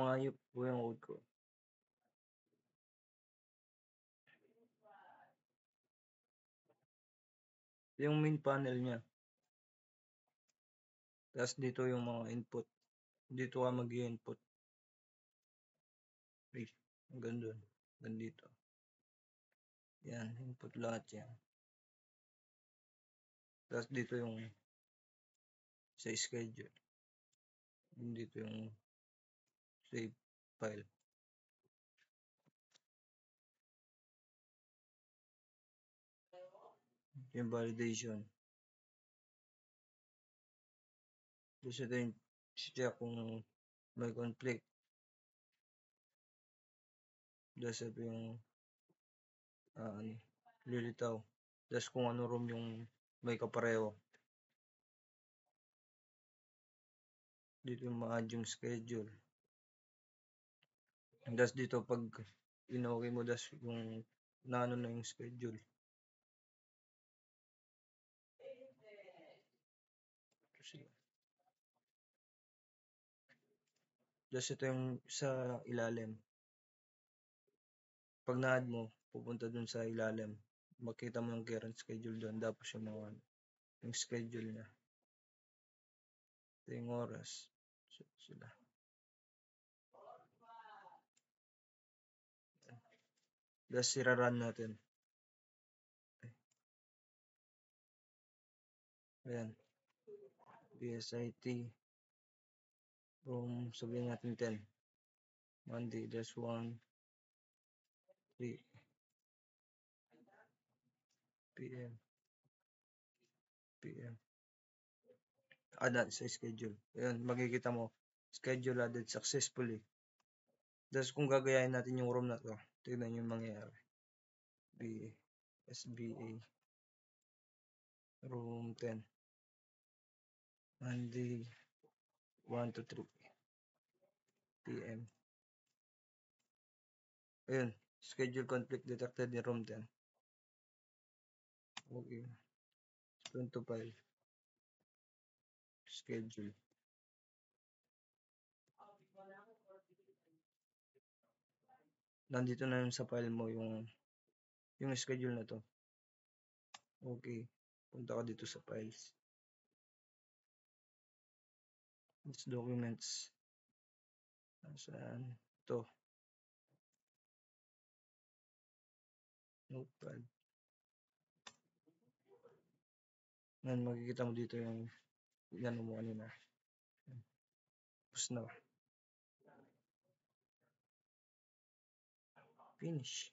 nga yung code ko. Yung main panel niya. Tapos dito yung mga input. Dito ka mag-i-input. Hanggang doon. Hanggang dito. Yan, input lahat yan. Tapos dito yung sa schedule. Dito yung save file. Yung validation. Tapos ito yung check kung may conflict. Tapos ito yung lilitaw. Tapos kung ano room yung may kapareho. Dito yung ma-add yung schedule. Tapos dito pag in-okay mo, das yung naano na yung schedule. Tapos ito yung sa ilalim. Pag na-add mo, pupunta dun sa ilalim. Makita mo yung current schedule doon. Tapos yung mga yung schedule niya. Ito yung oras. Sila. Tapos sira-run natin. Ayan. PSIT. Room, sabihin natin 10. Monday, that's 1, 3 p.m. Add sa schedule. Ayan, makikita mo. Schedule added successfully. Tapos kung gagayahin natin yung room na to, tignan nyo yung mangyayari. SBA. Room 10. Monday, 1 to 3 p.m. Ayun, schedule conflict detected in room 10. Okay. Print to file. Schedule. Nandito na yun sa file mo yung schedule na to. Okay. Punta ka dito sa files. It's documents. Saan? Ito. Notepad. Ngayon, makikita mo dito yung yan mo kanina. Tapos na. Finish.